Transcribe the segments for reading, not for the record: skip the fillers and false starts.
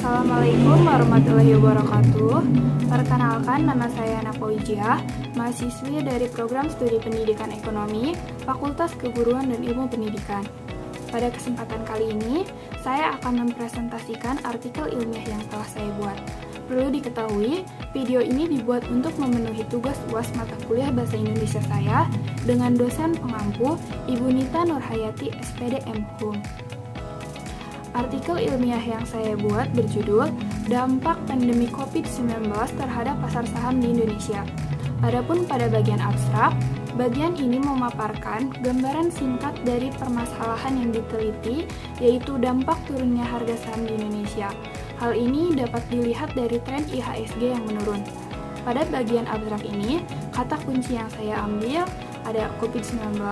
Assalamualaikum warahmatullahi wabarakatuh. Perkenalkan, nama saya Nako Wijah, mahasiswi dari Program Studi Pendidikan Ekonomi, Fakultas Keguruan dan Ilmu Pendidikan. Pada kesempatan kali ini, saya akan mempresentasikan artikel ilmiah yang telah saya buat. Perlu diketahui, video ini dibuat untuk memenuhi tugas UAS mata kuliah Bahasa Indonesia saya dengan dosen pengampu Ibu Nita Nurhayati, SPD M.Hum. Artikel ilmiah yang saya buat berjudul Dampak Pandemi COVID-19 terhadap Pasar Saham di Indonesia. Adapun pada bagian abstrak, bagian ini memaparkan gambaran singkat dari permasalahan yang diteliti, yaitu dampak turunnya harga saham di Indonesia. Hal ini dapat dilihat dari tren IHSG yang menurun. Pada bagian abstrak ini, kata kunci yang saya ambil ada COVID-19,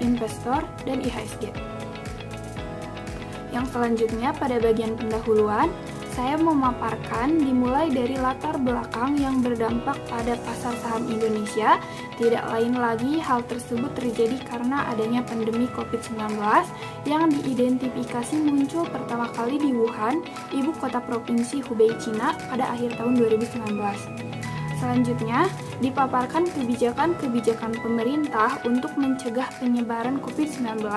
investor, dan IHSG. Yang selanjutnya pada bagian pendahuluan, saya memaparkan dimulai dari latar belakang yang berdampak pada pasar saham Indonesia. Tidak lain lagi hal tersebut terjadi karena adanya pandemi COVID-19 yang diidentifikasi muncul pertama kali di Wuhan, ibu kota provinsi Hubei, Cina pada akhir tahun 2019. Selanjutnya, dipaparkan kebijakan-kebijakan pemerintah untuk mencegah penyebaran COVID-19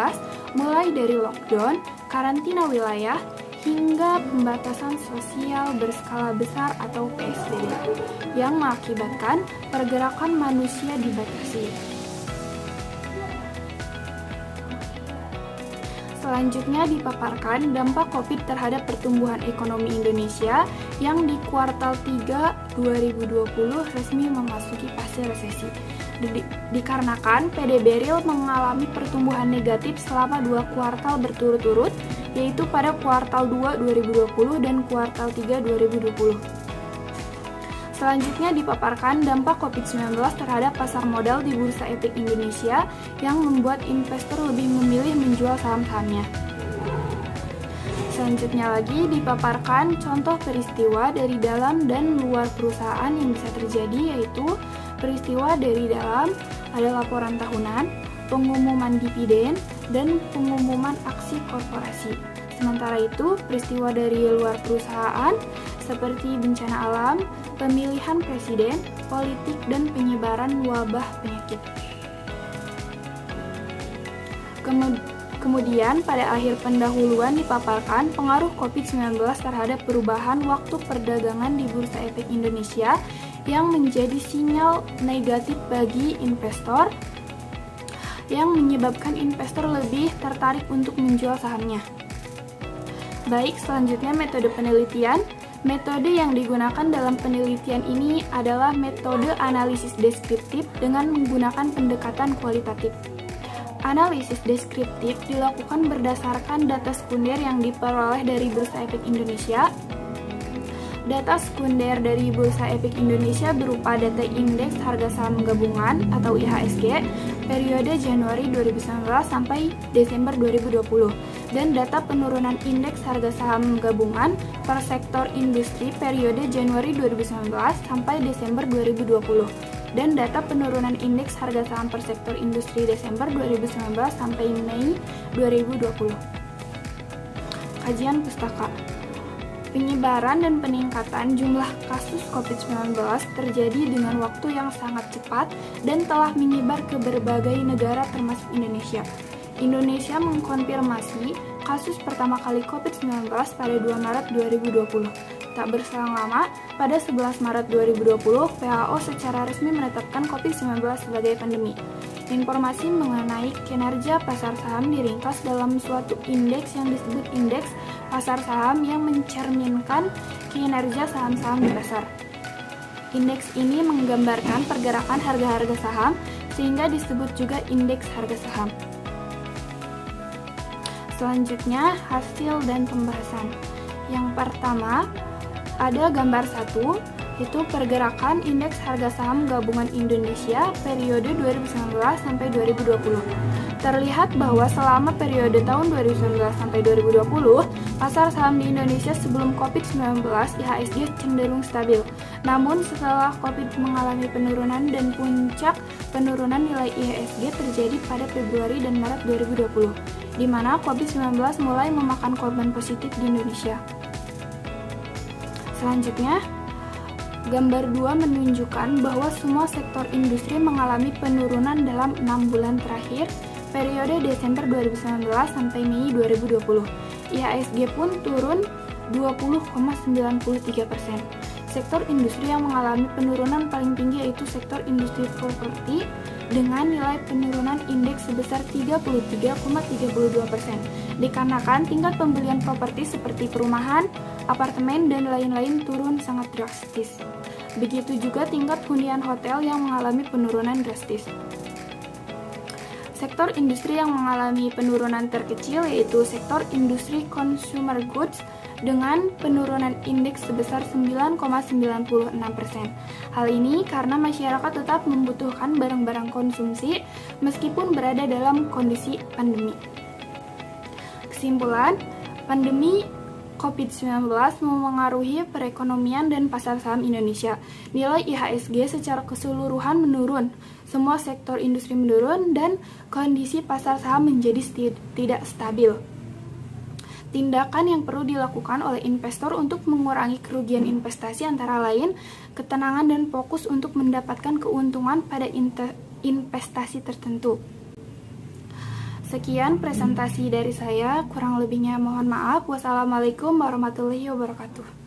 mulai dari lockdown, karantina wilayah, hingga pembatasan sosial berskala besar atau PSBB yang mengakibatkan pergerakan manusia dibatasi. Selanjutnya dipaparkan dampak COVID terhadap pertumbuhan ekonomi Indonesia yang di kuartal 3 2020 resmi memasuki fase resesi. Dikarenakan PDB real mengalami pertumbuhan negatif selama 2 kuartal berturut-turut, yaitu pada kuartal 2 2020 dan kuartal 3 2020. Selanjutnya dipaparkan dampak COVID-19 terhadap pasar modal di Bursa Efek Indonesia yang membuat investor lebih memilih menjual saham-sahamnya. Selanjutnya lagi dipaparkan contoh peristiwa dari dalam dan luar perusahaan yang bisa terjadi, yaitu peristiwa dari dalam ada laporan tahunan, pengumuman dividen, dan pengumuman aksi korporasi. Sementara itu, peristiwa dari luar perusahaan seperti bencana alam, pemilihan presiden, politik, dan penyebaran wabah penyakit. Kemudian, pada akhir pendahuluan dipaparkan pengaruh COVID-19 terhadap perubahan waktu perdagangan di Bursa Efek Indonesia yang menjadi sinyal negatif bagi investor yang menyebabkan investor lebih tertarik untuk menjual sahamnya. Baik, selanjutnya metode penelitian. Metode yang digunakan dalam penelitian ini adalah metode analisis deskriptif dengan menggunakan pendekatan kualitatif. Analisis deskriptif dilakukan berdasarkan data sekunder yang diperoleh dari Bursa Efek Indonesia. Data sekunder dari Bursa Efek Indonesia berupa data indeks harga saham gabungan atau IHSG periode Januari 2019 sampai Desember 2020 dan data penurunan indeks harga saham gabungan per sektor industri periode Januari 2019 sampai Desember 2020 dan data penurunan indeks harga saham per sektor industri Desember 2019 sampai Mei 2020. Kajian pustaka. Penyebaran dan peningkatan jumlah kasus COVID-19 terjadi dengan waktu yang sangat cepat dan telah menyebar ke berbagai negara termasuk Indonesia. Indonesia mengkonfirmasi kasus pertama kali COVID-19 pada 2 Maret 2020. Tak berselang lama, pada 11 Maret 2020, WHO secara resmi menetapkan COVID-19 sebagai pandemi. Informasi mengenai kinerja pasar saham diringkas dalam suatu indeks yang disebut indeks pasar saham yang mencerminkan kinerja saham-saham di pasar. Indeks ini menggambarkan pergerakan harga-harga saham sehingga disebut juga indeks harga saham. Selanjutnya, hasil dan pembahasan. Yang pertama, ada gambar 1, itu pergerakan indeks harga saham gabungan Indonesia periode 2019 sampai 2020. Terlihat bahwa selama periode tahun 2019 sampai 2020, pasar saham di Indonesia sebelum COVID-19 IHSG cenderung stabil. Namun setelah COVID mengalami penurunan dan puncak penurunan nilai IHSG terjadi pada Februari dan Maret 2020, di mana COVID-19 mulai memakan korban positif di Indonesia. Selanjutnya, gambar 2 menunjukkan bahwa semua sektor industri mengalami penurunan dalam 6 bulan terakhir, periode Desember 2019 sampai Mei 2020. IHSG pun turun 20,93%. Sektor industri yang mengalami penurunan paling tinggi yaitu sektor industri properti dengan nilai penurunan indeks sebesar 33,32%. Dikarenakan tingkat pembelian properti seperti perumahan, apartemen, dan lain-lain turun sangat drastis. Begitu juga tingkat hunian hotel yang mengalami penurunan drastis. Sektor industri yang mengalami penurunan terkecil yaitu sektor industri consumer goods dengan penurunan indeks sebesar 9,96%. Hal ini karena masyarakat tetap membutuhkan barang-barang konsumsi meskipun berada dalam kondisi pandemi. Kesimpulan, pandemi COVID-19 memengaruhi perekonomian dan pasar saham Indonesia. Nilai IHSG secara keseluruhan menurun, semua sektor industri menurun, dan kondisi pasar saham menjadi tidak stabil. Tindakan yang perlu dilakukan oleh investor untuk mengurangi kerugian investasi antara lain ketenangan dan fokus untuk mendapatkan keuntungan pada investasi tertentu. Sekian presentasi dari saya, kurang lebihnya mohon maaf. Wassalamualaikum warahmatullahi wabarakatuh.